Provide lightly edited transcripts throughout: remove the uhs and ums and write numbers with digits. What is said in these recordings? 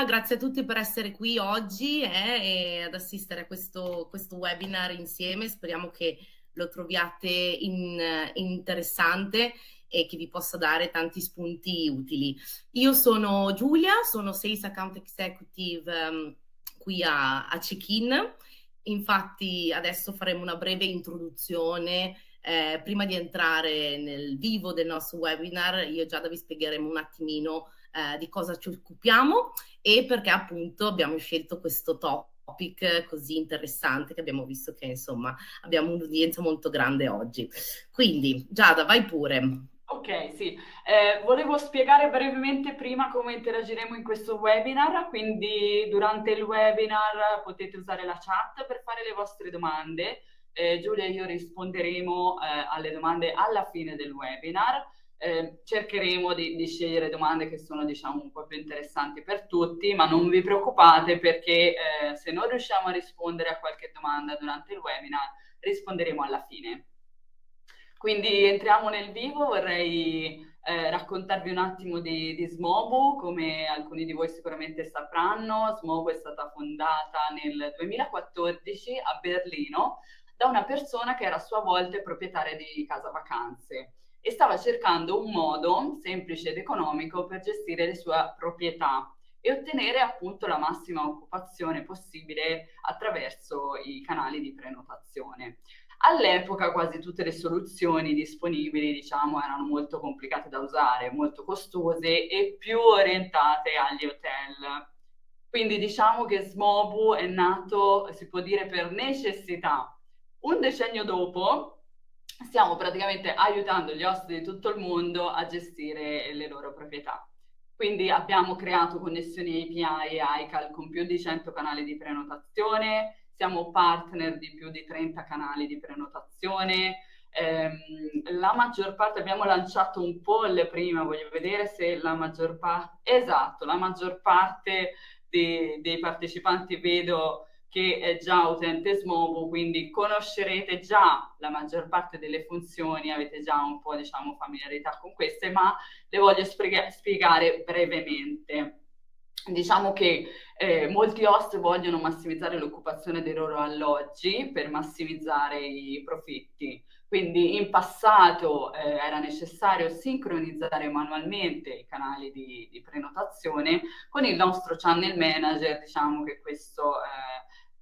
Grazie a tutti per essere qui oggi e ad assistere a questo webinar insieme. Speriamo che lo troviate interessante e che vi possa dare tanti spunti utili. Io sono Giulia, sono Sales Account Executive qui a Check-in. Infatti adesso faremo una breve introduzione. Prima di entrare nel vivo del nostro webinar, io e Giada vi spiegheremo un attimino di cosa ci occupiamo e perché appunto abbiamo scelto questo topic così interessante che abbiamo visto che insomma abbiamo un'udienza molto grande oggi. Quindi Giada, vai pure. Ok, sì. Volevo spiegare brevemente prima come interagiremo in questo webinar, quindi durante il webinar potete usare la chat per fare le vostre domande. Giulia e io risponderemo alle domande alla fine del webinar. Cercheremo di scegliere domande che sono, diciamo, un po' più interessanti per tutti, ma non vi preoccupate perché se non riusciamo a rispondere a qualche domanda durante il webinar, risponderemo alla fine. Quindi entriamo nel vivo, vorrei raccontarvi un attimo di Smobu. Come alcuni di voi sicuramente sapranno, Smobu è stata fondata nel 2014 a Berlino da una persona che era a sua volta proprietaria di casa vacanze e stava cercando un modo semplice ed economico per gestire le sue proprietà e ottenere appunto la massima occupazione possibile attraverso i canali di prenotazione. All'epoca quasi tutte le soluzioni disponibili, diciamo, erano molto complicate da usare, molto costose e più orientate agli hotel. Quindi diciamo che Smobu è nato, si può dire, per necessità. Un decennio dopo stiamo praticamente aiutando gli ospiti di tutto il mondo a gestire le loro proprietà. Quindi abbiamo creato connessioni API e iCal con più di 100 canali di prenotazione, siamo partner di più di 30 canali di prenotazione. La maggior parte, abbiamo lanciato un poll prima, voglio vedere se la maggior parte, esatto, la maggior parte dei partecipanti vedo che è già utente Smobu, quindi conoscerete già la maggior parte delle funzioni, avete già un po', diciamo, familiarità con queste, ma le voglio spiegare brevemente. Diciamo che molti host vogliono massimizzare l'occupazione dei loro alloggi per massimizzare i profitti. Quindi in passato era necessario sincronizzare manualmente i canali di prenotazione con il nostro channel manager. Diciamo che questo,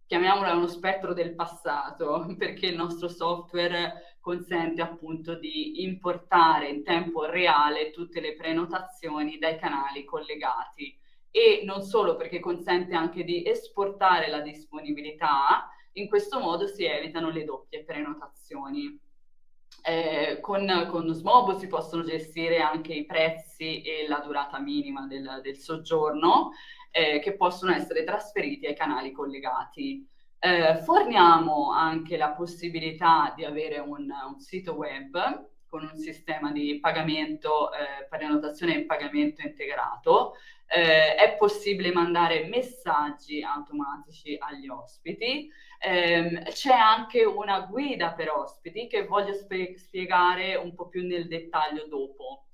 chiamiamolo uno spettro del passato, perché il nostro software consente appunto di importare in tempo reale tutte le prenotazioni dai canali collegati e non solo, perché consente anche di esportare la disponibilità. In questo modo si evitano le doppie prenotazioni. Con Smobo si possono gestire anche i prezzi e la durata minima del soggiorno, che possono essere trasferiti ai canali collegati. Forniamo anche la possibilità di avere un sito web con un sistema di pagamento, prenotazione e pagamento integrato. È possibile mandare messaggi automatici agli ospiti. C'è anche una guida per ospiti che voglio spiegare un po' più nel dettaglio dopo,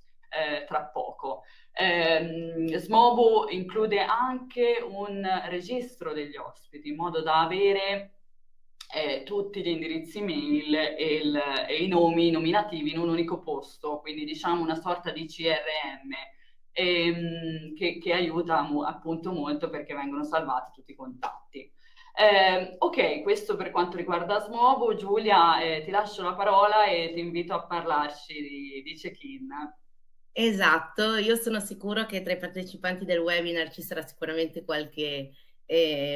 tra poco. Smobu include anche un registro degli ospiti in modo da avere tutti gli indirizzi mail e i nomi nominativi in un unico posto, quindi diciamo una sorta di CRM che aiuta appunto molto perché vengono salvati tutti i contatti. Ok, questo per quanto riguarda Smobu. Giulia, ti lascio la parola e ti invito a parlarci di check-in. Esatto, io sono sicuro che tra i partecipanti del webinar ci sarà sicuramente qualche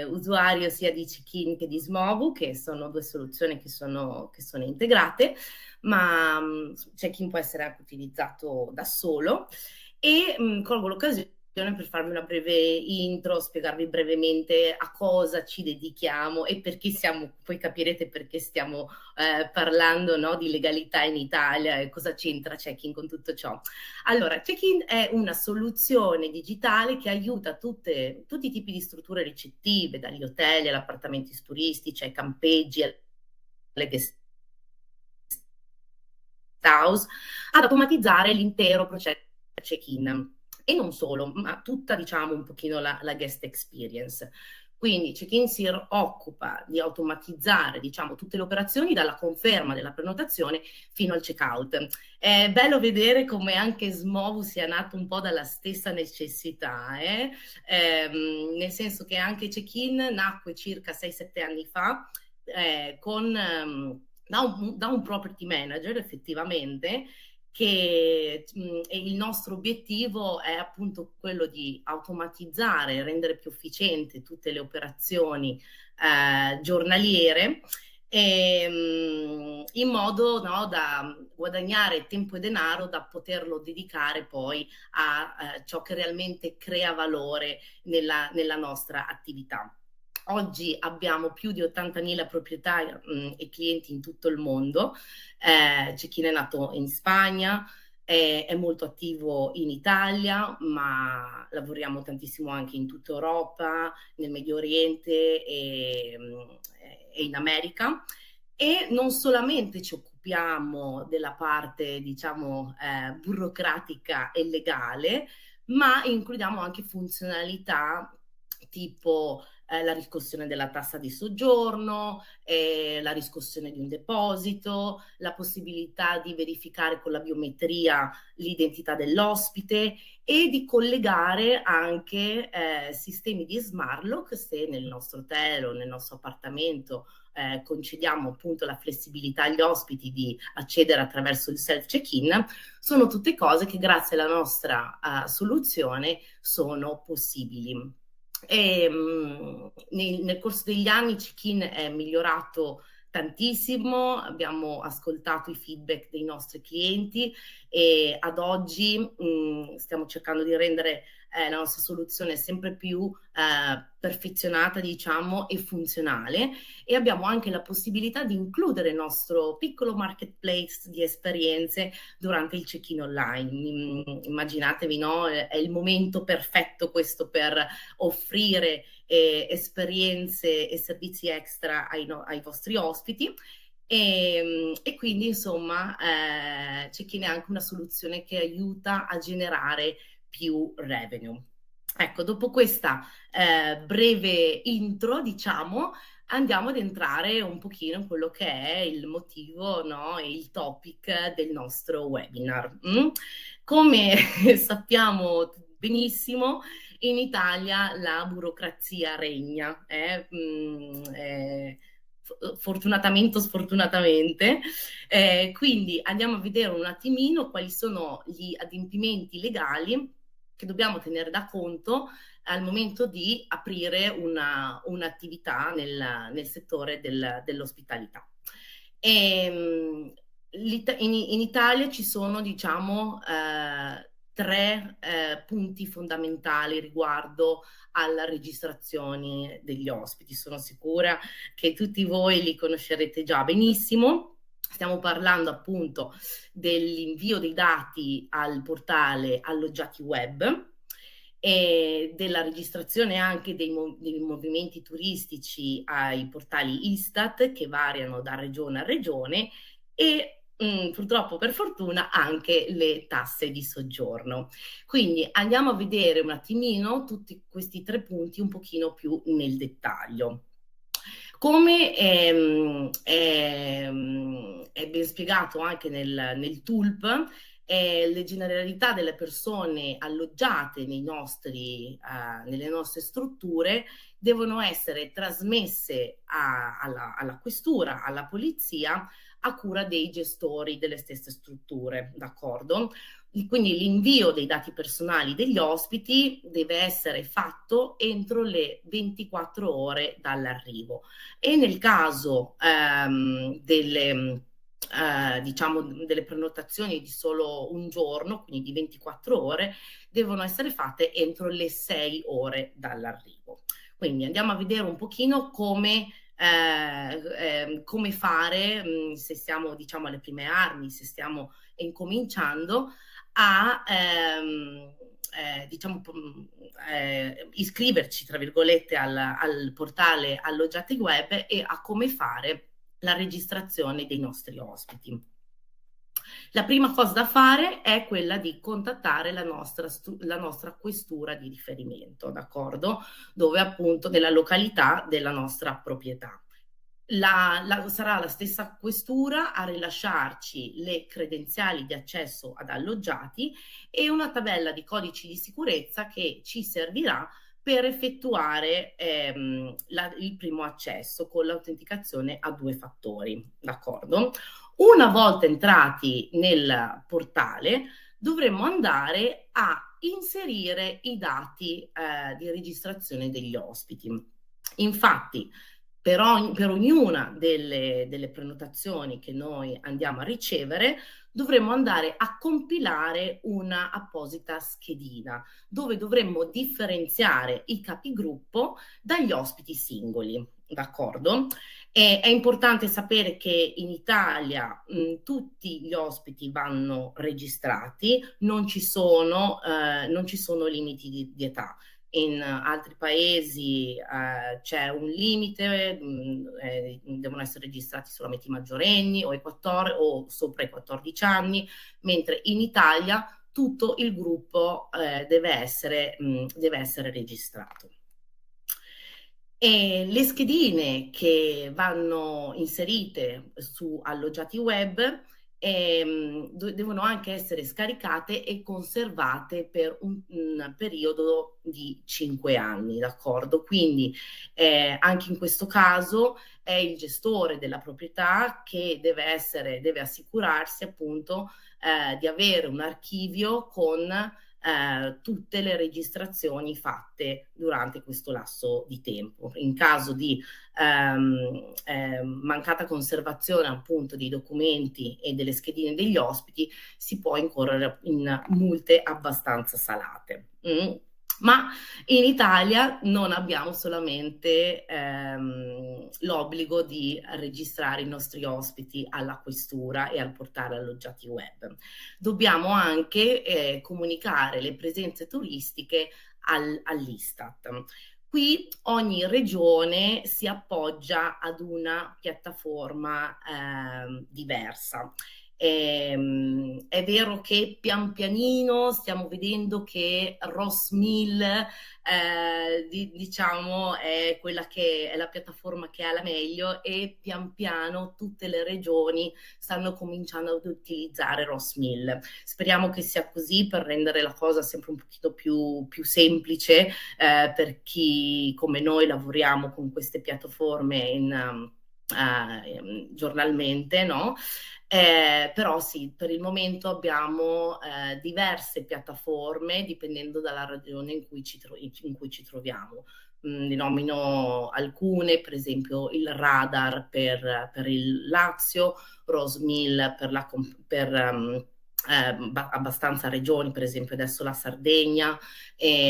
usuario sia di Check-in che di Smobu, che sono due soluzioni che sono integrate, ma Check-in può essere anche utilizzato da solo e colgo l'occasione per farvi una breve intro, spiegarvi brevemente a cosa ci dedichiamo e perché siamo, poi capirete perché stiamo parlando, no, di legalità in Italia e cosa c'entra Check-in con tutto ciò. Allora, Check-in è una soluzione digitale che aiuta tutti i tipi di strutture ricettive, dagli hotel agli appartamenti turistici, ai campeggi, alle guest house, ad automatizzare l'intero processo check-in. e non solo, ma tutta diciamo un pochino la guest experience. Quindi Check-in si occupa di automatizzare diciamo tutte le operazioni dalla conferma della prenotazione fino al check-out. È bello vedere come anche Smovu sia nato un po' dalla stessa necessità, nel senso che anche Check-in nacque circa 6-7 anni fa da un property manager effettivamente che il nostro obiettivo è appunto quello di automatizzare, rendere più efficiente tutte le operazioni giornaliere in modo no, da guadagnare tempo e denaro da poterlo dedicare poi a ciò che realmente crea valore nella nostra attività. Oggi abbiamo più di 80.000 proprietà e clienti in tutto il mondo. C'è chi è nato in Spagna, è molto attivo in Italia, ma lavoriamo tantissimo anche in tutta Europa, nel Medio Oriente e in America. E non solamente ci occupiamo della parte, diciamo, burocratica e legale, ma includiamo anche funzionalità tipo la riscossione della tassa di soggiorno, la riscossione di un deposito, la possibilità di verificare con la biometria l'identità dell'ospite e di collegare anche sistemi di smart lock se nel nostro hotel o nel nostro appartamento concediamo appunto la flessibilità agli ospiti di accedere attraverso il self check-in. Sono tutte cose che grazie alla nostra soluzione sono possibili. Nel corso degli anni Check-in è migliorato tantissimo, abbiamo ascoltato i feedback dei nostri clienti e ad oggi stiamo cercando di rendere la nostra soluzione sempre più perfezionata, diciamo, e funzionale, e abbiamo anche la possibilità di includere il nostro piccolo marketplace di esperienze durante il check-in online. Immaginatevi, no? È il momento perfetto questo per offrire esperienze e servizi extra ai vostri ospiti. E quindi insomma Check-in è anche una soluzione che aiuta a generare più revenue. Ecco, dopo questa breve intro, diciamo, andiamo ad entrare un pochino in quello che è il motivo, no, e il topic del nostro webinar. Come sappiamo benissimo, in Italia la burocrazia regna, fortunatamente o sfortunatamente, quindi andiamo a vedere un attimino quali sono gli adempimenti legali che dobbiamo tenere da conto al momento di aprire un'attività nel settore dell'ospitalità. In Italia ci sono, diciamo, tre punti fondamentali riguardo alla registrazione degli ospiti. Sono sicura che tutti voi li conoscerete già benissimo. Stiamo parlando appunto dell'invio dei dati al portale Alloggiati Web e della registrazione anche dei movimenti turistici ai portali Istat che variano da regione a regione e purtroppo per fortuna anche le tasse di soggiorno. Quindi andiamo a vedere un attimino tutti questi tre punti un pochino più nel dettaglio. Come è ben spiegato anche nel TULP, le generalità delle persone alloggiate nelle nostre strutture devono essere trasmesse alla questura, alla polizia, a cura dei gestori delle stesse strutture, d'accordo? Quindi l'invio dei dati personali degli ospiti deve essere fatto entro le 24 ore dall'arrivo e nel caso diciamo delle prenotazioni di solo un giorno, quindi di 24 ore, devono essere fatte entro le 6 ore dall'arrivo. Quindi andiamo a vedere un pochino come fare se siamo, diciamo, alle prime armi, se stiamo incominciando a diciamo iscriverci tra virgolette al portale Alloggiati Web e a come fare la registrazione dei nostri ospiti. La prima cosa da fare è quella di contattare la nostra questura di riferimento, d'accordo? Dove appunto nella località della nostra proprietà. Sarà la stessa questura a rilasciarci le credenziali di accesso ad alloggiati e una tabella di codici di sicurezza che ci servirà per effettuare il primo accesso con l'autenticazione a 2 fattori, d'accordo? Una volta entrati nel portale, dovremo andare a inserire i dati di registrazione degli ospiti. Infatti, per ognuna delle prenotazioni che noi andiamo a ricevere, dovremo andare a compilare una apposita schedina dove dovremmo differenziare i capigruppo dagli ospiti singoli, d'accordo? È importante sapere che in Italia tutti gli ospiti vanno registrati, non ci sono limiti di età. In altri paesi c'è un limite, devono essere registrati solamente i maggiorenni o sopra i 14 anni, mentre in Italia tutto il gruppo deve essere registrato. E le schedine che vanno inserite su alloggiati web devono anche essere scaricate e conservate per un periodo di 5 anni, d'accordo? Quindi anche in questo caso è il gestore della proprietà che deve assicurarsi appunto di avere un archivio con tutte le registrazioni fatte durante questo lasso di tempo. In caso di mancata conservazione appunto dei documenti e delle schedine degli ospiti, si può incorrere in multe abbastanza salate. Ma in Italia non abbiamo solamente l'obbligo di registrare i nostri ospiti alla questura e al portale alloggiati web. Dobbiamo anche comunicare le presenze turistiche all'Istat. Qui ogni regione si appoggia ad una piattaforma diversa. È vero che pian pianino stiamo vedendo che Ross Mill diciamo è quella che è la piattaforma che ha la meglio, e pian piano tutte le regioni stanno cominciando ad utilizzare Ross Mill. Speriamo che sia così per rendere la cosa sempre un pochino più semplice per chi come noi lavoriamo con queste piattaforme giornalmente, no? Però sì, per il momento abbiamo diverse piattaforme dipendendo dalla regione in cui ci troviamo. Ne nomino alcune, per esempio il Radar per il Lazio, Rosmill per abbastanza regioni, per esempio adesso la Sardegna,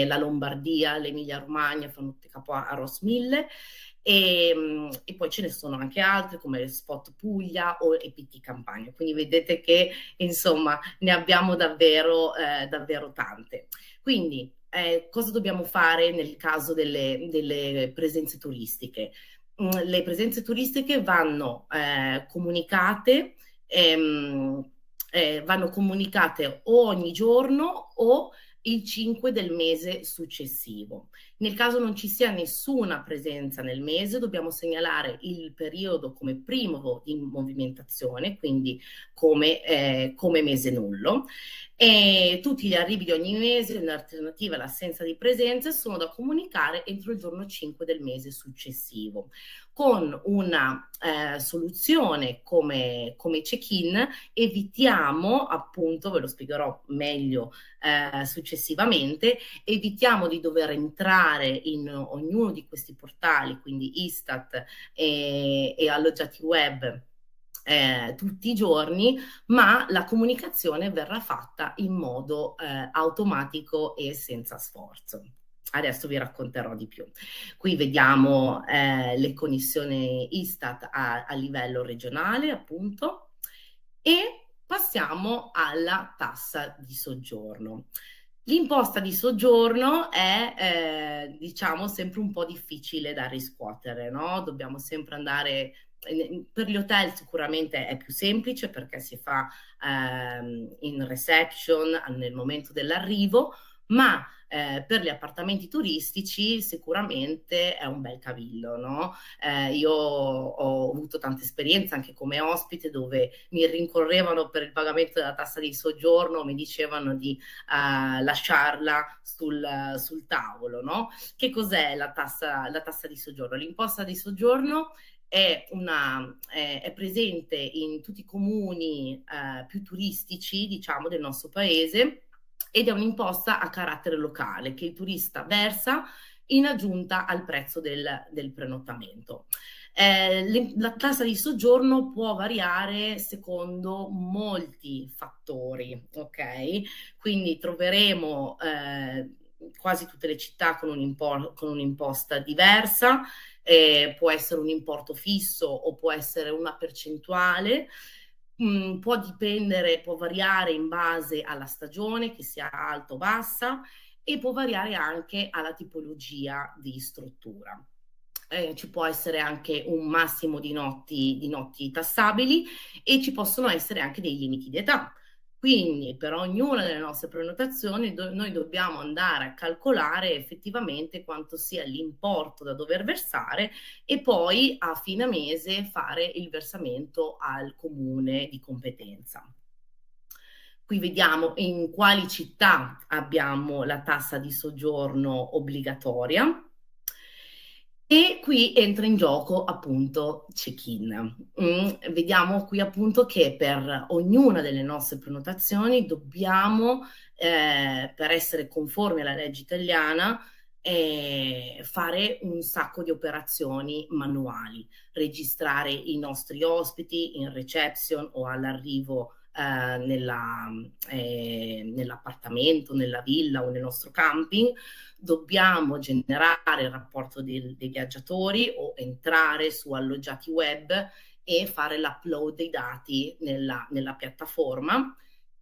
la Lombardia, l'Emilia Romagna fanno tutte capo a Rosmille. E poi ce ne sono anche altre come Spot Puglia o EPT Campania, quindi vedete che insomma ne abbiamo davvero tante. Quindi cosa dobbiamo fare nel caso delle presenze turistiche? Le presenze turistiche vanno comunicate o ogni giorno o il 5 del mese successivo. Nel caso non ci sia nessuna presenza nel mese, dobbiamo segnalare il periodo come primo di movimentazione, quindi come mese nullo. E tutti gli arrivi di ogni mese, in alternativa all'assenza di presenze, sono da comunicare entro il giorno 5 del mese successivo. Con una soluzione come check-in evitiamo, appunto, ve lo spiegherò meglio successivamente, evitiamo di dover entrare in ognuno di questi portali, quindi Istat e alloggiati web, tutti i giorni, ma la comunicazione verrà fatta in modo automatico e senza sforzo. Adesso vi racconterò di più. Qui vediamo le connessioni Istat a livello regionale, appunto, e passiamo alla tassa di soggiorno. L'imposta di soggiorno è, diciamo, sempre un po' difficile da riscuotere, no? Dobbiamo sempre andare per gli hotel sicuramente è più semplice perché si fa in reception nel momento dell'arrivo, ma per gli appartamenti turistici sicuramente è un bel cavillo, no? Io ho avuto tante esperienze anche come ospite dove mi rincorrevano per il pagamento della tassa di soggiorno, mi dicevano di lasciarla sul tavolo, no? Che cos'è la tassa di soggiorno? L'imposta di soggiorno è presente in tutti i comuni più turistici, diciamo, del nostro paese, ed è un'imposta a carattere locale che il turista versa in aggiunta al prezzo del prenotamento. La tassa di soggiorno può variare secondo molti fattori, ok? Quindi troveremo quasi tutte le città con un'imposta diversa, può essere un importo fisso o può essere una percentuale. Può dipendere, può variare in base alla stagione, che sia alta o bassa, e può variare anche alla tipologia di struttura. Ci può essere anche un massimo di notti tassabili e ci possono essere anche dei limiti di età. Quindi per ognuna delle nostre prenotazioni noi dobbiamo andare a calcolare effettivamente quanto sia l'importo da dover versare e poi a fine mese fare il versamento al comune di competenza. Qui vediamo in quali città abbiamo la tassa di soggiorno obbligatoria. E qui entra in gioco appunto check-in. Vediamo qui appunto che per ognuna delle nostre prenotazioni dobbiamo, per essere conformi alla legge italiana, fare un sacco di operazioni manuali, registrare i nostri ospiti in reception o all'arrivo nell'appartamento, nella villa o nel nostro camping. Dobbiamo generare il rapporto dei viaggiatori o entrare su alloggiati web e fare l'upload dei dati nella piattaforma.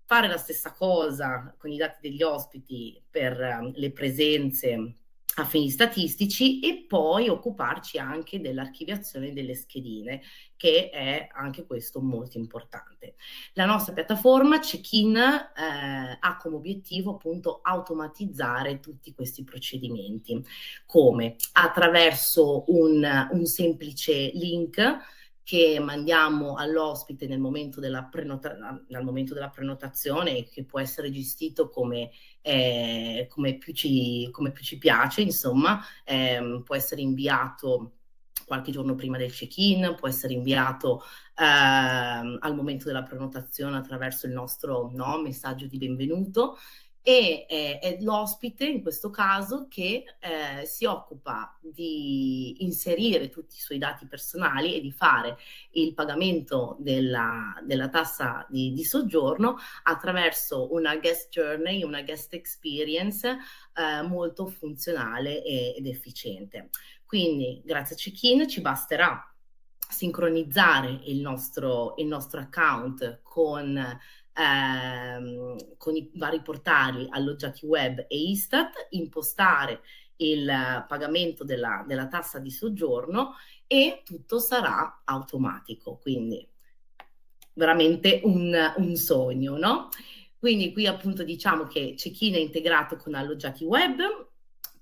Fare la stessa cosa con i dati degli ospiti per le presenze a fini statistici e poi occuparci anche dell'archiviazione delle schedine, che è anche questo molto importante. La nostra piattaforma Check-in ha come obiettivo appunto automatizzare tutti questi procedimenti. Come? Attraverso un semplice link che mandiamo all'ospite nel momento della prenotazione, che può essere gestito come più ci piace, insomma, può essere inviato qualche giorno prima del check-in, può essere inviato al momento della prenotazione attraverso il nostro messaggio di benvenuto. E è l'ospite in questo caso che si occupa di inserire tutti i suoi dati personali e di fare il pagamento della tassa di soggiorno attraverso una guest journey, una guest experience molto funzionale ed efficiente. Quindi grazie a Check-in ci basterà sincronizzare il nostro account con i vari portali alloggiati web e Istat, impostare il pagamento della tassa di soggiorno e tutto sarà automatico, quindi veramente un sogno, no? Quindi qui appunto diciamo che Check-in è integrato con alloggiati web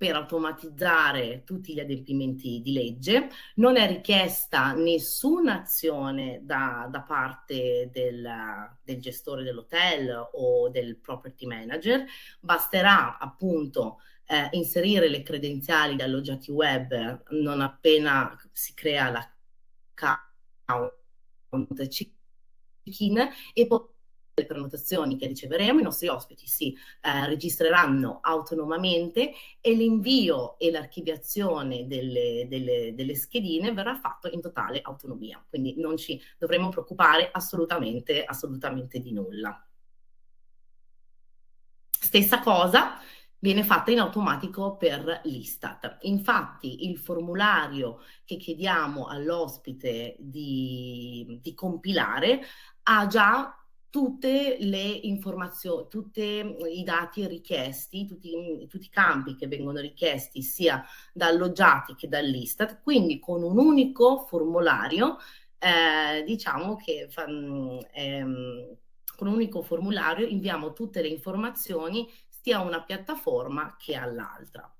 per automatizzare tutti gli adempimenti di legge. Non è richiesta nessuna azione da parte del gestore dell'hotel o del property manager, basterà appunto inserire le credenziali di alloggiati web non appena si crea l'account check-in e poi le prenotazioni che riceveremo, i nostri ospiti si registreranno autonomamente e l'invio e l'archiviazione delle schedine verrà fatto in totale autonomia, quindi non ci dovremo preoccupare assolutamente di nulla. Stessa cosa viene fatta in automatico per l'Istat. Infatti il formulario che chiediamo all'ospite di compilare ha già tutte le informazioni, tutti i dati richiesti, tutti i campi che vengono richiesti sia da alloggiati che dall'Istat, quindi con un unico formulario diciamo che con un unico formulario inviamo tutte le informazioni sia a una piattaforma che all'altra.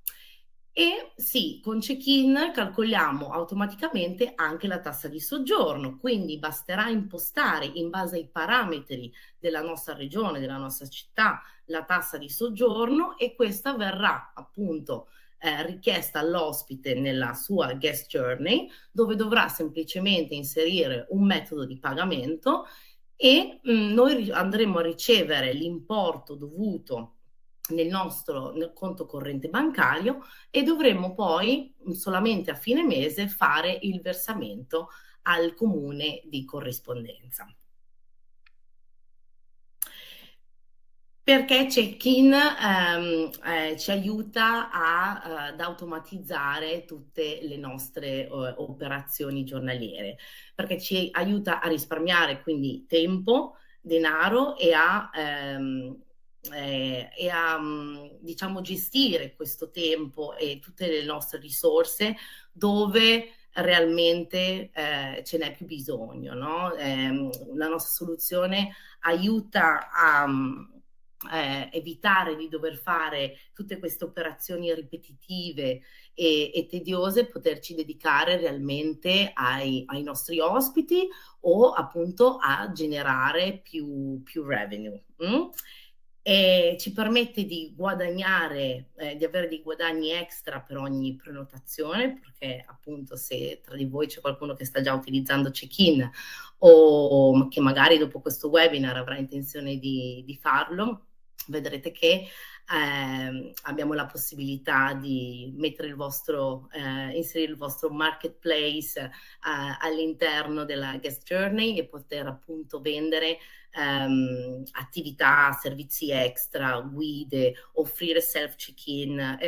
E sì, con check-in calcoliamo automaticamente anche la tassa di soggiorno, quindi basterà impostare in base ai parametri della nostra regione, della nostra città, la tassa di soggiorno, e questa verrà appunto richiesta all'ospite nella sua guest journey, dove dovrà semplicemente inserire un metodo di pagamento e noi andremo a ricevere l'importo dovuto nel conto corrente bancario, e dovremo poi solamente a fine mese fare il versamento al comune di corrispondenza. Perché check-in ci aiuta ad automatizzare tutte le nostre operazioni giornaliere, perché ci aiuta a risparmiare quindi tempo, denaro diciamo gestire questo tempo e tutte le nostre risorse dove realmente ce n'è più bisogno, no? La nostra soluzione aiuta a evitare di dover fare tutte queste operazioni ripetitive e tediose, poterci dedicare realmente ai nostri ospiti o appunto a generare più revenue. E ci permette di guadagnare, di avere dei guadagni extra per ogni prenotazione, perché appunto se tra di voi c'è qualcuno che sta già utilizzando check-in o che magari dopo questo webinar avrà intenzione di farlo, vedrete che abbiamo la possibilità di mettere inserire il vostro marketplace all'interno della guest journey e poter appunto vendere attività, servizi extra, guide, offrire self check-in,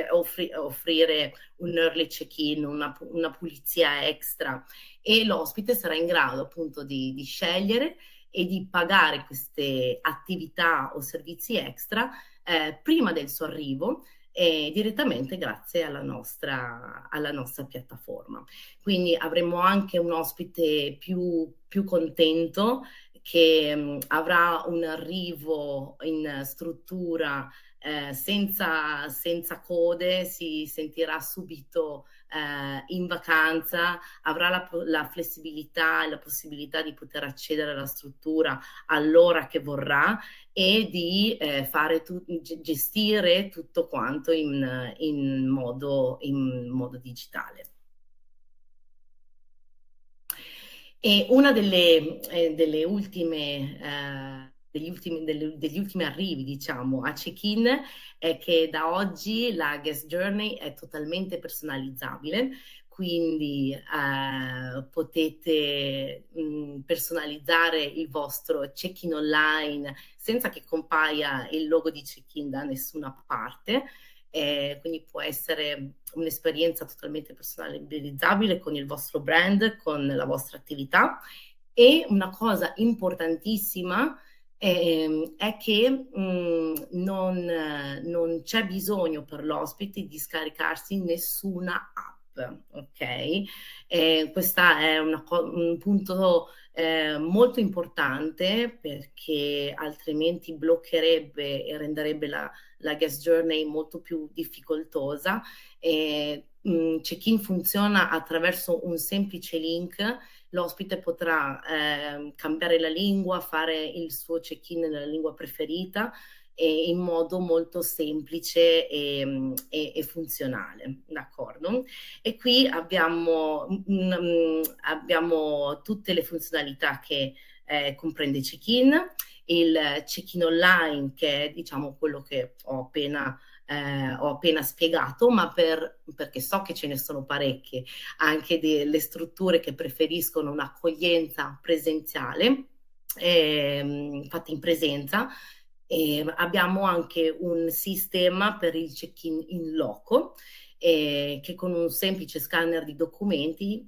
offrire un early check-in, una pulizia extra, e l'ospite sarà in grado appunto di scegliere e di pagare queste attività o servizi extra prima del suo arrivo, direttamente grazie alla nostra piattaforma. Quindi avremo anche un ospite più contento, che avrà un arrivo in struttura senza code, si sentirà subito in vacanza, avrà la flessibilità e la possibilità di poter accedere alla struttura all'ora che vorrà e di gestire tutto quanto in modo digitale. E una delle ultime, degli ultimi arrivi, diciamo, a check-in è che da oggi la guest journey è totalmente personalizzabile, quindi potete personalizzare il vostro check-in online senza che compaia il logo di check-in da nessuna parte. Quindi può essere un'esperienza totalmente personalizzabile con il vostro brand, con la vostra attività. E una cosa importantissima è che non c'è bisogno per l'ospite di scaricarsi nessuna app, ok? Questo è un punto molto importante, perché altrimenti bloccherebbe e renderebbe la guest journey molto più difficoltosa. Check-in funziona attraverso un semplice link. L'ospite potrà cambiare la lingua, fare il suo check-in nella lingua preferita in modo molto semplice e funzionale, d'accordo? E qui abbiamo tutte le funzionalità che comprende check-in, il check-in online, che è diciamo quello che ho appena spiegato, ma perché so che ce ne sono parecchie, anche delle strutture che preferiscono un'accoglienza presenziale, fatta in presenza. Abbiamo anche un sistema per il check-in in loco, che con un semplice scanner di documenti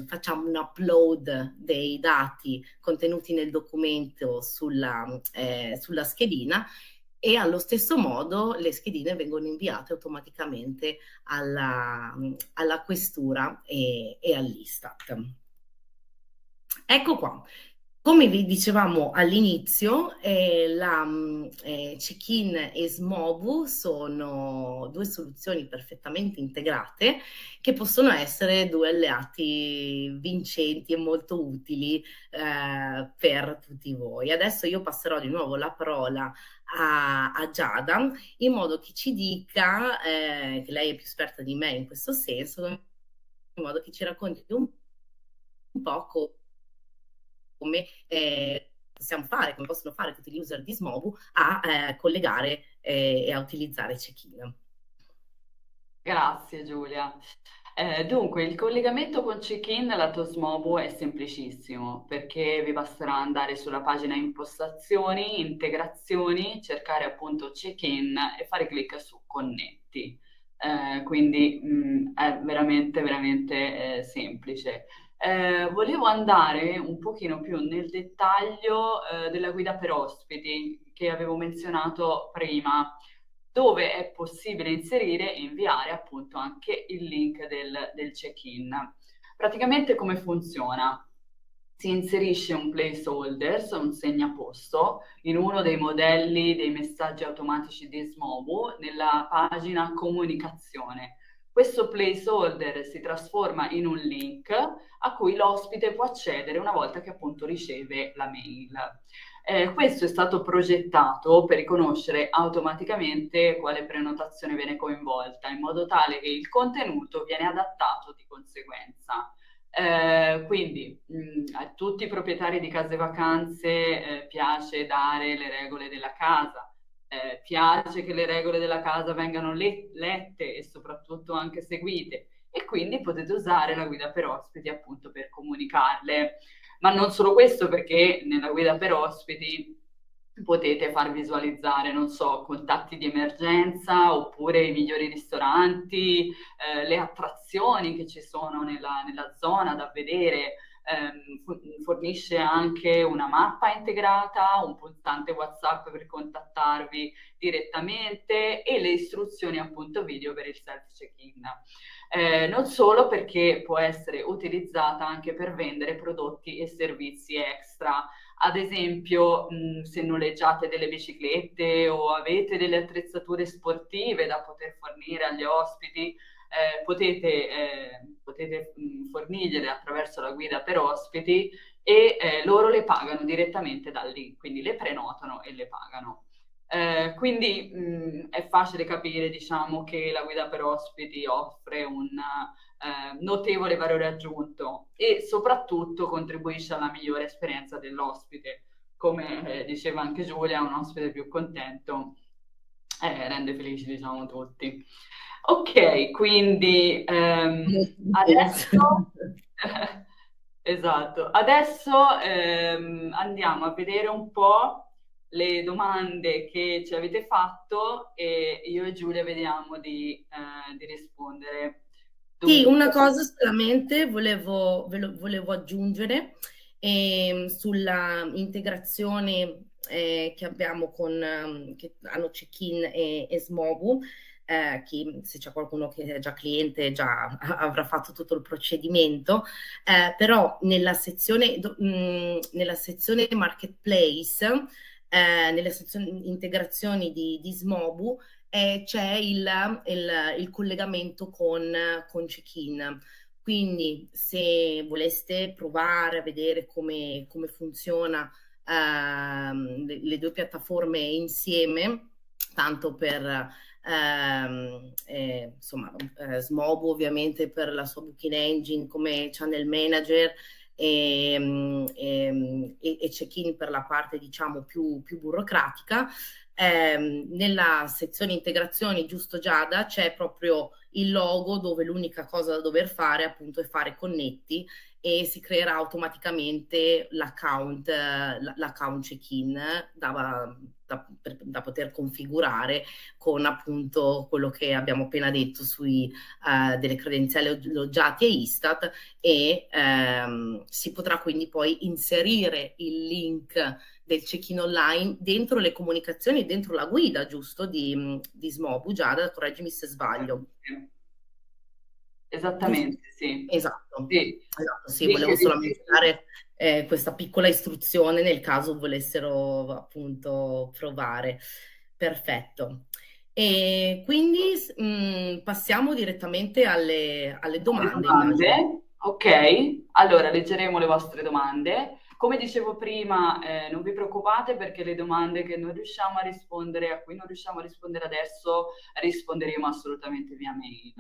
facciamo un upload dei dati contenuti nel documento sulla schedina, e allo stesso modo le schedine vengono inviate automaticamente alla questura e all'Istat. Ecco qua. Come vi dicevamo all'inizio, Check-in e Smobu sono due soluzioni perfettamente integrate che possono essere due alleati vincenti e molto utili per tutti voi. Adesso io passerò di nuovo la parola a Giada in modo che ci dica, che lei è più esperta di me in questo senso, in modo che ci racconti un po' come possiamo fare, come possono fare tutti gli user di Smobu a collegare e a utilizzare Check-in. Grazie Giulia. Dunque, il collegamento con Check-in lato Smobo è semplicissimo perché vi basterà andare sulla pagina impostazioni, integrazioni, cercare appunto Check-in e fare clic su connetti. Quindi è veramente, veramente semplice. Volevo andare un pochino più nel dettaglio della guida per ospiti che avevo menzionato prima, dove è possibile inserire e inviare appunto anche il link del check-in. Praticamente come funziona? Si inserisce un placeholder, un segnaposto, in uno dei modelli dei messaggi automatici di Smobu nella pagina comunicazione. Questo placeholder si trasforma in un link a cui l'ospite può accedere una volta che appunto riceve la mail. Questo è stato progettato per riconoscere automaticamente quale prenotazione viene coinvolta, in modo tale che il contenuto viene adattato di conseguenza. Quindi a tutti i proprietari di case vacanze piace dare le regole della casa, piace che le regole della casa vengano lette e soprattutto anche seguite, e quindi potete usare la guida per ospiti appunto per comunicarle. Ma non solo questo, perché nella guida per ospiti potete far visualizzare, non so, contatti di emergenza oppure i migliori ristoranti, le attrazioni che ci sono nella zona da vedere. Fornisce anche una mappa integrata, un pulsante WhatsApp per contattarvi direttamente e le istruzioni appunto video per il self check-in. Non solo, perché può essere utilizzata anche per vendere prodotti e servizi extra. Ad esempio, se noleggiate delle biciclette o avete delle attrezzature sportive da poter fornire agli ospiti, potete fornirle attraverso la guida per ospiti e loro le pagano direttamente da lì, quindi le prenotano e le pagano. Quindi è facile capire, diciamo, che la guida per ospiti offre un notevole valore aggiunto e soprattutto contribuisce alla migliore esperienza dell'ospite. Come diceva anche Giulia, un ospite più contento rende felici, diciamo, tutti. Ok, quindi adesso esatto, adesso andiamo a vedere un po' le domande che ci avete fatto e io e Giulia vediamo di rispondere. Sì, Dunque, una cosa solamente volevo aggiungere sulla integrazione che abbiamo che hanno Check-in e Smobu, che se c'è qualcuno che è già cliente già avrà fatto tutto il procedimento, però nella sezione Marketplace, nella sezione integrazioni di Smobu, c'è il collegamento con Check-in. Quindi se voleste provare a vedere come funziona le due piattaforme insieme, tanto per insomma, Smobu ovviamente per la sua booking engine come channel manager e Check-in per la parte diciamo più burocratica. Nella sezione integrazioni, giusto Giada, c'è proprio il logo dove l'unica cosa da dover fare appunto è fare connetti e si creerà automaticamente l'account check-in da poter configurare con appunto quello che abbiamo appena detto sui delle credenziali loggiati e Istat e si potrà quindi poi inserire il link del check-in online dentro le comunicazioni, dentro la guida, giusto, di Smobu. Giada, correggimi se sbaglio. giusto? Esattamente, sì. Esatto, Sì, esatto, sì, dice volevo di solamente sì. dare questa piccola istruzione nel caso volessero appunto provare. Perfetto. E quindi passiamo direttamente alle Alle domande, immagino. domande? Ok, allora leggeremo le vostre domande. Come dicevo prima, non vi preoccupate perché le domande che non riusciamo a rispondere, a cui non riusciamo a rispondere adesso, risponderemo assolutamente via mail,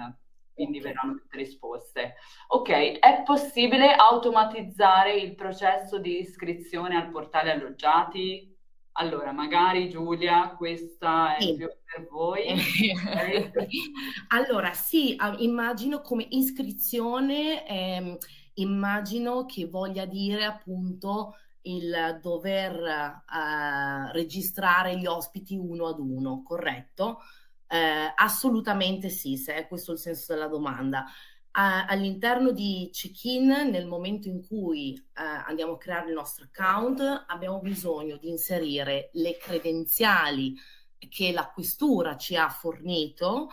quindi Ok. verranno tutte risposte. Ok, è possibile automatizzare il processo di iscrizione al portale alloggiati? Allora, magari Giulia, questa è Sì. più per voi. Ok? Allora, sì, immagino come iscrizione, immagino che voglia dire appunto il dover registrare gli ospiti uno ad uno, corretto? Assolutamente sì, se è questo il senso della domanda. All'interno di check-in, nel momento in cui andiamo a creare il nostro account, abbiamo bisogno di inserire le credenziali che la questura ci ha fornito,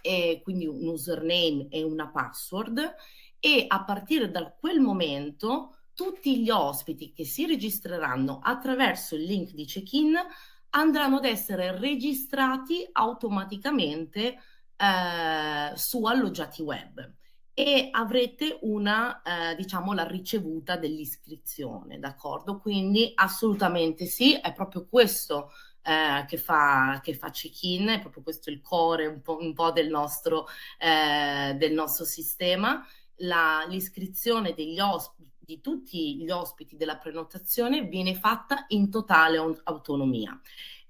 e quindi un username e una password, e a partire da quel momento tutti gli ospiti che si registreranno attraverso il link di check-in andranno ad essere registrati automaticamente su Alloggiati Web e avrete una, diciamo, la ricevuta dell'iscrizione, d'accordo? Quindi assolutamente sì, è proprio questo che fa check-in, è proprio questo il core un po' del nostro sistema. L'iscrizione degli ospiti, di tutti gli ospiti della prenotazione viene fatta in totale autonomia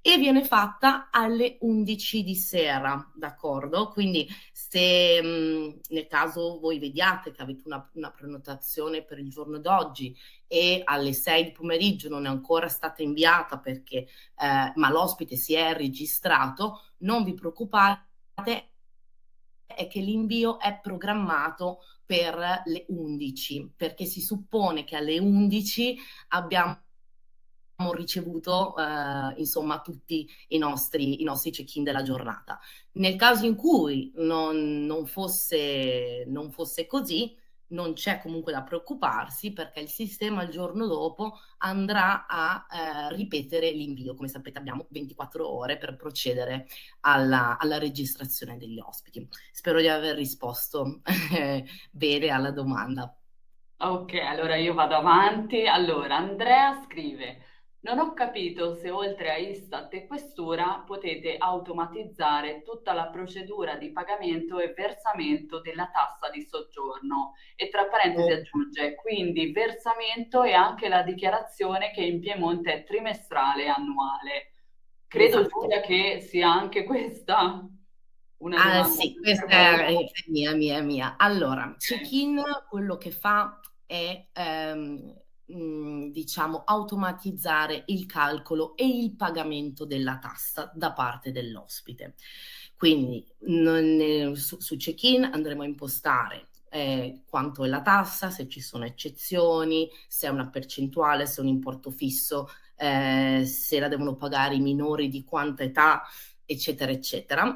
e viene fatta alle 11 di sera, d'accordo? Quindi se nel caso voi vediate che avete una prenotazione per il giorno d'oggi e alle 6 di pomeriggio non è ancora stata inviata perché ma l'ospite si è registrato, non vi preoccupate, è che l'invio è programmato per le 11, perché si suppone che alle 11 abbiamo ricevuto insomma tutti i nostri check-in della giornata. Nel caso in cui non fosse così, non c'è comunque da preoccuparsi perché il sistema il giorno dopo andrà a ripetere l'invio. Come sapete abbiamo 24 ore per procedere alla registrazione degli ospiti. Spero di aver risposto bene alla domanda. Ok, allora io vado avanti. Allora, Andrea scrive: Non ho capito se oltre a Istat e Questura potete automatizzare tutta la procedura di pagamento e versamento della tassa di soggiorno. E tra parentesi Oh, aggiunge, quindi versamento e anche la dichiarazione che in Piemonte è trimestrale e annuale. Credo, esatto. Giulia, che sia anche questa una Ah domanda sì, per questa voi. è mia. Allora, Ok. check-in quello che fa è, diciamo, automatizzare il calcolo e il pagamento della tassa da parte dell'ospite. Quindi su check-in andremo a impostare quanto è la tassa, se ci sono eccezioni, se è una percentuale, se è un importo fisso, se la devono pagare i minori di quanta età, eccetera, eccetera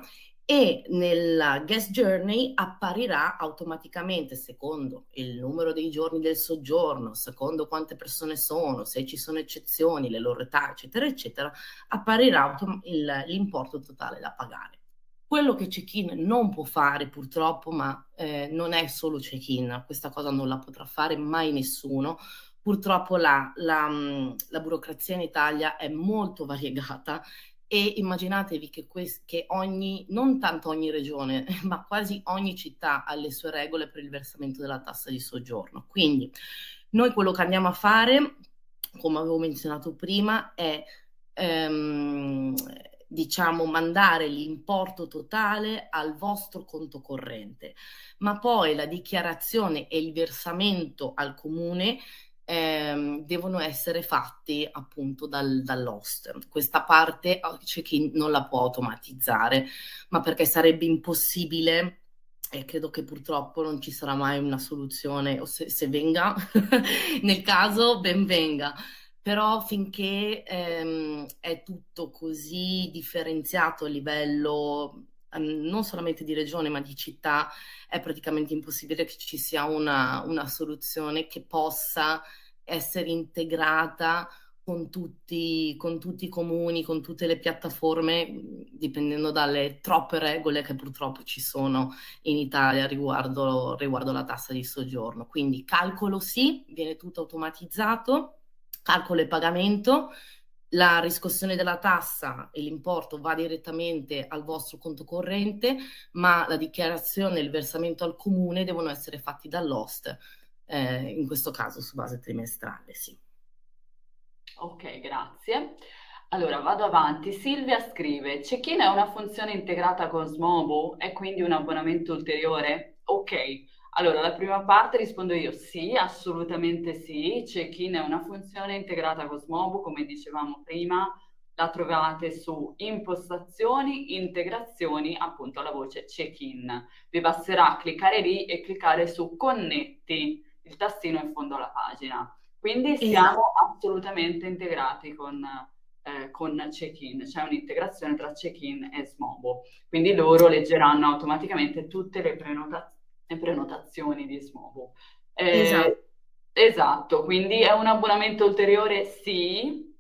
e nella guest journey apparirà automaticamente secondo il numero dei giorni del soggiorno, secondo quante persone sono, se ci sono eccezioni, le loro età, eccetera, eccetera, apparirà l'importo totale da pagare. Quello che check-in non può fare purtroppo, ma non è solo check-in, questa cosa non la potrà fare mai nessuno. Purtroppo la burocrazia in Italia è molto variegata e immaginatevi che ogni, non tanto ogni regione, ma quasi ogni città ha le sue regole per il versamento della tassa di soggiorno. Quindi noi quello che andiamo a fare, come avevo menzionato prima, è ehm, diciamo mandare l'importo totale al vostro conto corrente, ma poi la dichiarazione e il versamento al comune devono essere fatti appunto dall'host. Questa parte c'è chi non la può automatizzare, ma perché sarebbe impossibile e credo che purtroppo non ci sarà mai una soluzione, o se venga, nel caso ben venga. Però finché è tutto così differenziato a livello non solamente di regione ma di città, è praticamente impossibile che ci sia una soluzione che possa essere integrata con tutti i comuni, con tutte le piattaforme, dipendendo dalle troppe regole che purtroppo ci sono in Italia riguardo la tassa di soggiorno. Quindi calcolo sì, viene tutto automatizzato, calcolo e pagamento, la riscossione della tassa e l'importo va direttamente al vostro conto corrente, ma la dichiarazione e il versamento al comune devono essere fatti dall'host, in questo caso su base trimestrale, sì. Ok, grazie. Allora, vado avanti. Silvia scrive, check-in è una funzione integrata con Smobo e quindi un abbonamento ulteriore? Ok, allora la prima parte rispondo io sì, assolutamente sì. Check-in è una funzione integrata con Smobo, come dicevamo prima, la trovate su impostazioni, integrazioni, appunto la voce check-in. Vi basterà cliccare lì e cliccare su connetti, il tastino in fondo alla pagina. Quindi Esatto. siamo assolutamente integrati con check-in, c'è un'integrazione tra check-in e Smobo, quindi loro leggeranno automaticamente tutte le prenotazioni di Smobo. Esatto. Esatto, quindi è un abbonamento ulteriore? Sì,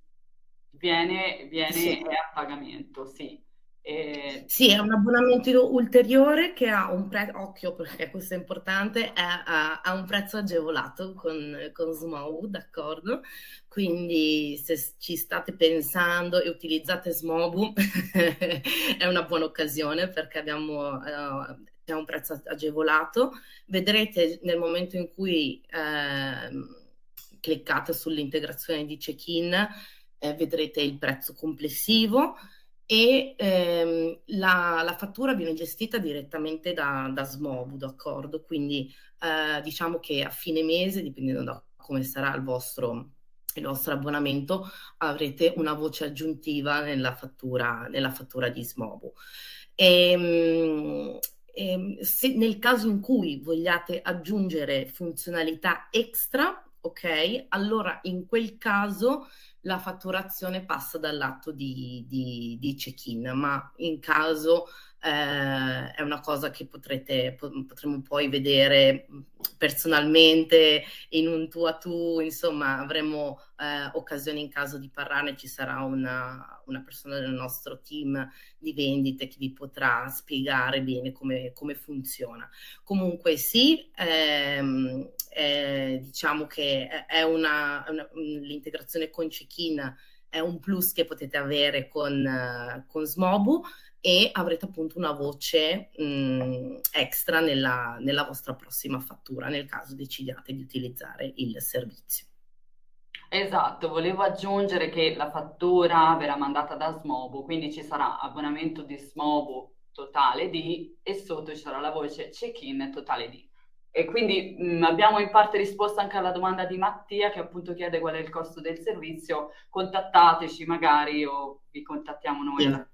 viene Sì. è a pagamento, sì. Eh, Sì, è un abbonamento ulteriore che ha un prezzo, occhio perché questo è importante, ha un prezzo agevolato con Smoove, d'accordo? Quindi se ci state pensando e utilizzate Smoove è una buona occasione perché c'è un prezzo agevolato. Vedrete nel momento in cui cliccate sull'integrazione di check-in, vedrete il prezzo complessivo e la fattura viene gestita direttamente da Smobu, d'accordo? Quindi diciamo che a fine mese, dipendendo da come sarà il vostro abbonamento, avrete una voce aggiuntiva nella fattura di Smobu. Ehm, Se nel caso in cui vogliate aggiungere funzionalità extra, ok, allora in quel caso la fatturazione passa dal lato di check-in, ma in caso è una cosa che potremo poi vedere personalmente in un tu a tu, insomma, avremo occasione in caso di parlarne, ci sarà una persona del nostro team di vendite che vi potrà spiegare bene come funziona. Comunque sì, diciamo che l'integrazione con check-in è un plus che potete avere con Smobu e avrete appunto una voce extra nella vostra prossima fattura nel caso decidiate di utilizzare il servizio. Esatto, volevo aggiungere che la fattura verrà mandata da Smobo, quindi ci sarà abbonamento di Smobo totale di e sotto ci sarà la voce check-in totale di. E quindi abbiamo in parte risposto anche alla domanda di Mattia che appunto chiede qual è il costo del servizio. Contattateci magari o vi contattiamo noi Sì. alla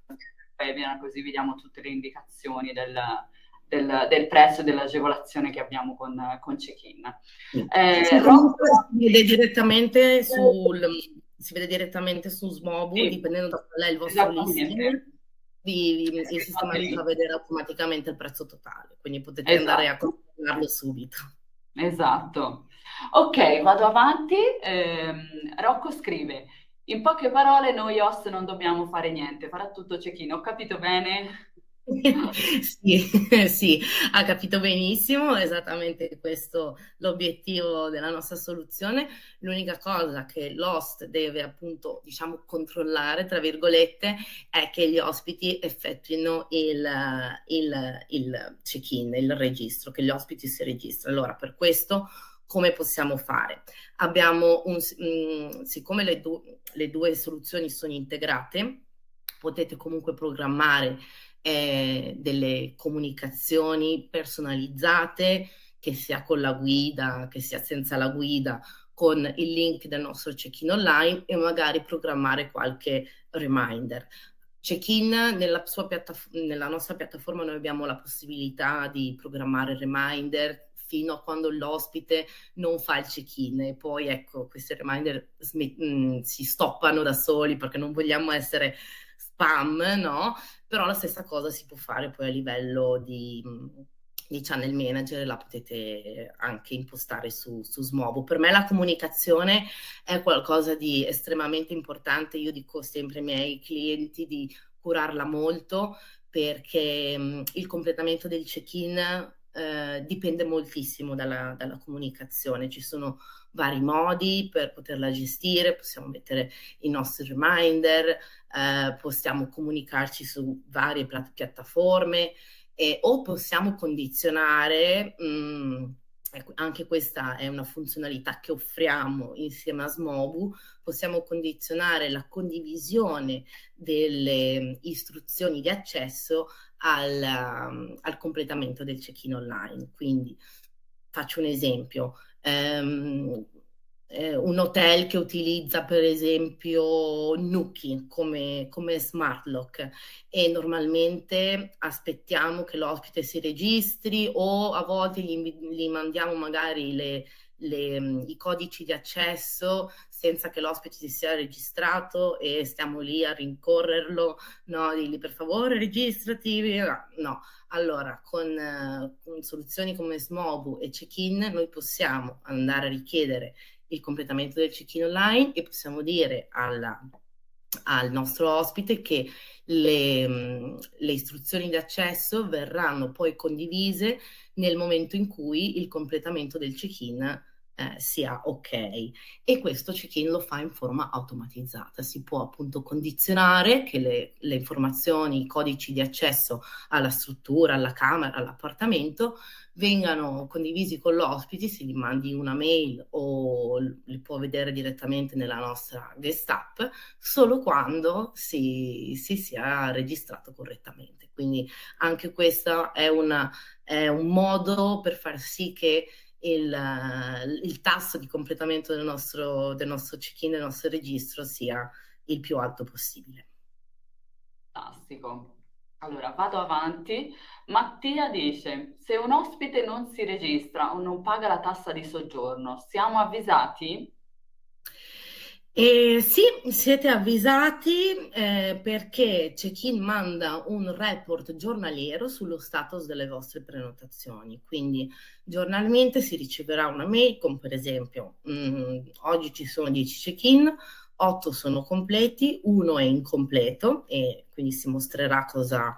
webinar così vi diamo tutte le indicazioni del prezzo e dell'agevolazione che abbiamo con check-in. Sì. Sì, comunque Rocco, si vede direttamente su Smobu, sì, dipendendo da qual è il vostro listing, esattamente. il Si fa sistema vi fa lì. vedere automaticamente il prezzo totale, quindi potete andare a Esatto, controllarlo subito. esatto. Ok, vado avanti. Rocco scrive, in poche parole noi host non dobbiamo fare niente, farà tutto check-in. Ho capito bene? Sì, sì, ha capito benissimo, esattamente questo l'obiettivo della nostra soluzione. L'unica cosa che l'host deve appunto, diciamo, controllare, tra virgolette, è che gli ospiti effettuino il check-in, il registro, che gli ospiti si registrano. Allora, per questo come possiamo fare? Siccome le due soluzioni sono integrate, potete comunque programmare delle comunicazioni personalizzate, che sia con la guida, che sia senza la guida, con il link del nostro check-in online e magari programmare qualche reminder. Check-in nella nostra piattaforma noi abbiamo la possibilità di programmare reminder fino a quando l'ospite non fa il check-in e poi ecco questi reminder si stoppano da soli perché non vogliamo essere spam, no? però la stessa cosa si può fare poi a livello di channel manager, la potete anche impostare su Smobo. Per me la comunicazione è qualcosa di estremamente importante, io dico sempre ai miei clienti di curarla molto perché il completamento del check-in dipende moltissimo dalla comunicazione. Ci sono vari modi per poterla gestire, possiamo mettere i nostri reminder, possiamo comunicarci su varie piattaforme o possiamo condizionare, anche questa è una funzionalità che offriamo insieme a Smobu, possiamo condizionare la condivisione delle istruzioni di accesso al completamento del check-in online. Quindi faccio un esempio. Un hotel che utilizza per esempio Nuki come smart lock e normalmente aspettiamo che l'ospite si registri o a volte gli mandiamo magari i codici di accesso senza che l'ospite si sia registrato e stiamo lì a rincorrerlo, no, digli per favore registrati, no. Allora, con soluzioni come Smobu e Check-in noi possiamo andare a richiedere il completamento del check-in online e possiamo dire al nostro ospite che le istruzioni di accesso verranno poi condivise nel momento in cui il completamento del check-in sia ok, e questo check-in lo fa in forma automatizzata. Si può appunto condizionare che le informazioni, i codici di accesso alla struttura, alla camera, all'appartamento vengano condivisi con l'ospite, se gli mandi una mail o li può vedere direttamente nella nostra guest app solo quando si sia registrato correttamente. Quindi anche questo è un modo per far sì che il tasso di completamento del nostro check-in, del nostro registro sia il più alto possibile. Fantastico. Allora, vado avanti. Mattia dice, se un ospite non si registra o non paga la tassa di soggiorno, siamo avvisati? Sì, siete avvisati perché Check-in manda un report giornaliero sullo status delle vostre prenotazioni. Quindi giornalmente si riceverà una mail con, per esempio, oggi ci sono 10 check-in, 8 sono completi, uno è incompleto e quindi si mostrerà cosa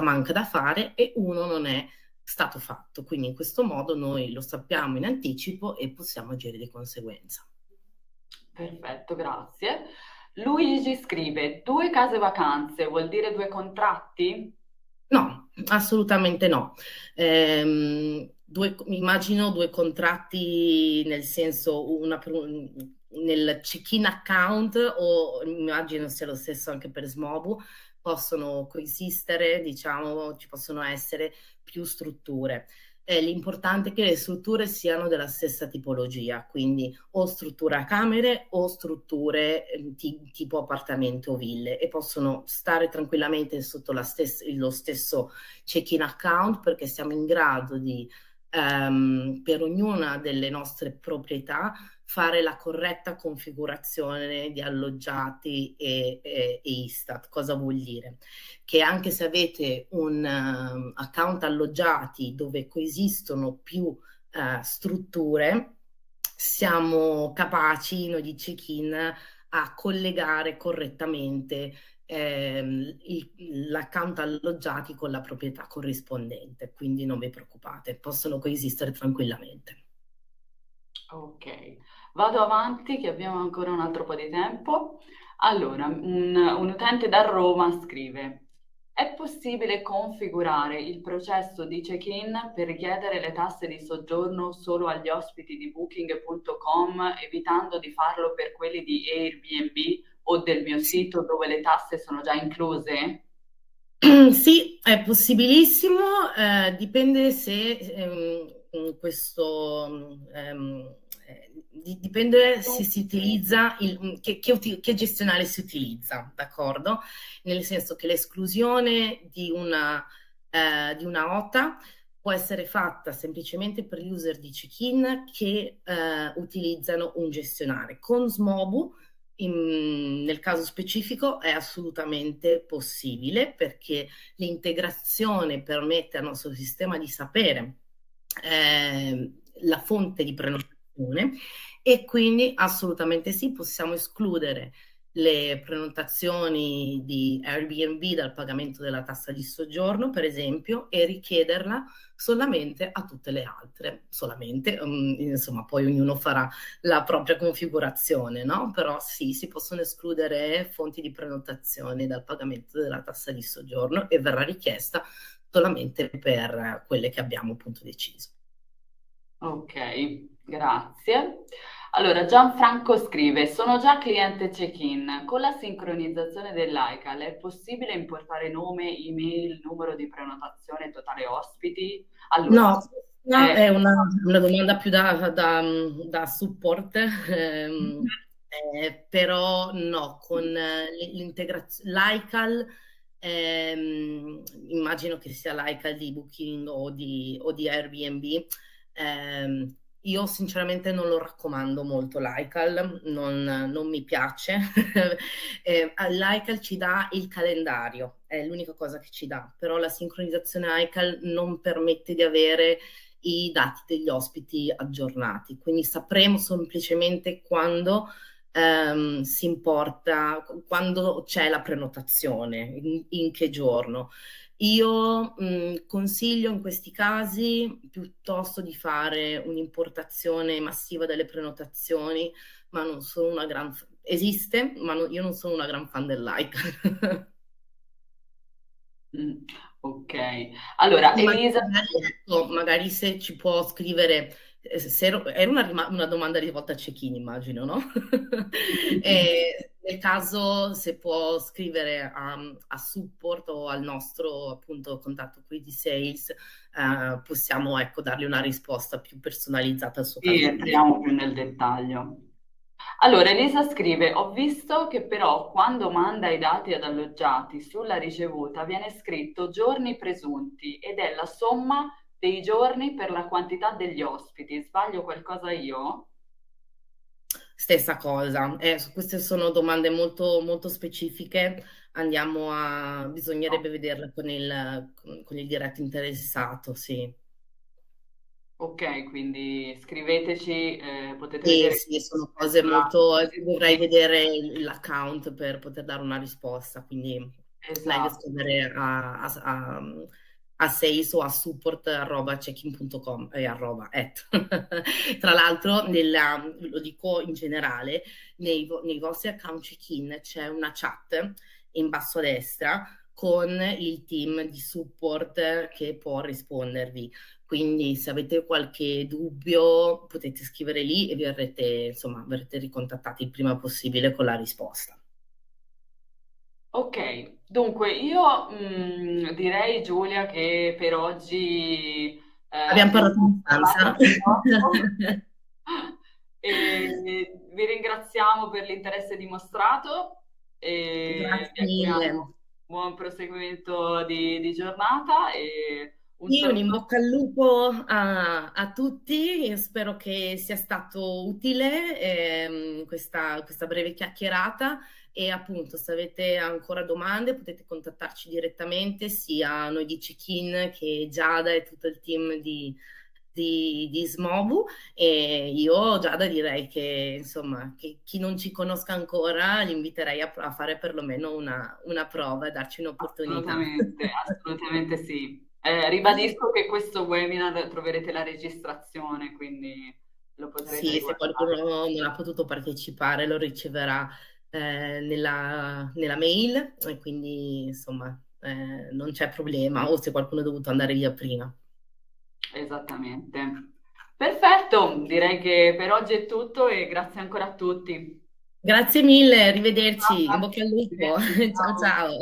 manca da fare e uno non è stato fatto. Quindi in questo modo noi lo sappiamo in anticipo e possiamo agire di conseguenza. Perfetto, grazie. Luigi scrive, 2 case vacanze vuol dire 2 contratti? No, assolutamente no. Immagino due contratti nel senso nel check-in account o immagino sia lo stesso anche per Smobu, possono coesistere, diciamo, ci possono essere più strutture. L'importante è che le strutture siano della stessa tipologia, quindi o strutture a camere o strutture tipo appartamento o ville e possono stare tranquillamente sotto lo stesso check-in account perché siamo in grado di per ognuna delle nostre proprietà fare la corretta configurazione di alloggiati e Istat. Cosa vuol dire? Che anche se avete un account alloggiati dove coesistono più strutture, siamo capaci noi di check-in a collegare correttamente l'account alloggiati con la proprietà corrispondente, quindi non vi preoccupate, possono coesistere tranquillamente. Ok, vado avanti che abbiamo ancora un altro po' di tempo. Allora, un utente da Roma scrive, è possibile configurare il processo di check-in per richiedere le tasse di soggiorno solo agli ospiti di Booking.com, evitando di farlo per quelli di Airbnb o del mio sito dove le tasse sono già incluse? Sì, è possibilissimo, dipende se dipende se si utilizza che gestionale si utilizza, d'accordo? Nel senso che l'esclusione di una OTA può essere fatta semplicemente per user di check-in che utilizzano un gestionale. Con Smobu nel caso specifico è assolutamente possibile perché l'integrazione permette al nostro sistema di sapere la fonte di prenotazione e quindi assolutamente sì, possiamo escludere le prenotazioni di Airbnb dal pagamento della tassa di soggiorno, per esempio, e richiederla solamente a tutte le altre, solamente, insomma, poi ognuno farà la propria configurazione, no? Però sì, si possono escludere fonti di prenotazione dal pagamento della tassa di soggiorno e verrà richiesta solamente per quelle che abbiamo appunto deciso. Ok, grazie. Allora, Gianfranco scrive: Sono già cliente check-in. Con la sincronizzazione dell'ICAL è possibile importare nome, email, numero di prenotazione e totale ospiti? Allora, No, questa è una domanda più da support, però no, con l'integrazione, l'iCal, immagino che sia l'iCal di Booking o di Airbnb. Io sinceramente non lo raccomando molto l'iCal, non mi piace. L'iCal ci dà il calendario, è l'unica cosa che ci dà, però la sincronizzazione iCal non permette di avere i dati degli ospiti aggiornati, quindi sapremo semplicemente quando si importa, quando c'è la prenotazione, in che giorno. Io consiglio in questi casi piuttosto di fare un'importazione massiva delle prenotazioni, ma non sono una gran... Esiste, ma io non sono una gran fan del like. mm, ok. Allora, Sì, Elisa, ecco, magari se ci può scrivere, era una domanda rivolta a Cecchini, immagino, no? Nel caso, se può scrivere a support o al nostro appunto contatto qui di sales, possiamo ecco, dargli una risposta più personalizzata al suo sì, caso specifico. entriamo più nel dettaglio. Allora, Elisa scrive: Ho visto che però quando manda i dati ad alloggiati sulla ricevuta viene scritto giorni presunti ed è la somma dei giorni per la quantità degli ospiti. Sbaglio qualcosa io? Stessa cosa, queste sono domande molto, molto specifiche, No. bisognerebbe vederle con il diretto interessato, sì. Ok, quindi scriveteci, potete Sì, vedere sì, sono cose molto... dovrei vedere l'account per poter dare una risposta, quindi meglio esatto. scrivere a sales o a support arroba checkin.com e arroba at. Tra l'altro, lo dico in generale, nei vostri account check-in c'è una chat in basso a destra con il team di support che può rispondervi. Quindi se avete qualche dubbio potete scrivere lì e insomma, verrete ricontattati il prima possibile con la risposta. Ok, dunque io direi Giulia che per oggi Abbiamo abbiamo parlato abbastanza. parlato fin troppo e vi ringraziamo per l'interesse dimostrato e vi Grazie mille. auguriamo buon proseguimento di giornata e un Sì, un in saluto. bocca al lupo a tutti. Io spero che sia stato utile questa breve chiacchierata e appunto se avete ancora domande potete contattarci direttamente sia noi di Check-in che Giada e tutto il team di Smobu e io Giada direi che insomma che chi non ci conosca ancora li inviterei a fare perlomeno una prova e darci un'opportunità. Assolutamente, assolutamente sì. Ribadisco che questo webinar troverete la registrazione, quindi lo potrete Sì, se riguardare. qualcuno non ha potuto partecipare lo riceverà nella mail e quindi insomma non c'è problema o se qualcuno è dovuto andare via prima. Esattamente. Perfetto, direi che per oggi è tutto e grazie ancora a tutti. Grazie mille, arrivederci, in Ciao, bocca al lupo, arrivederci, ciao ciao. ciao.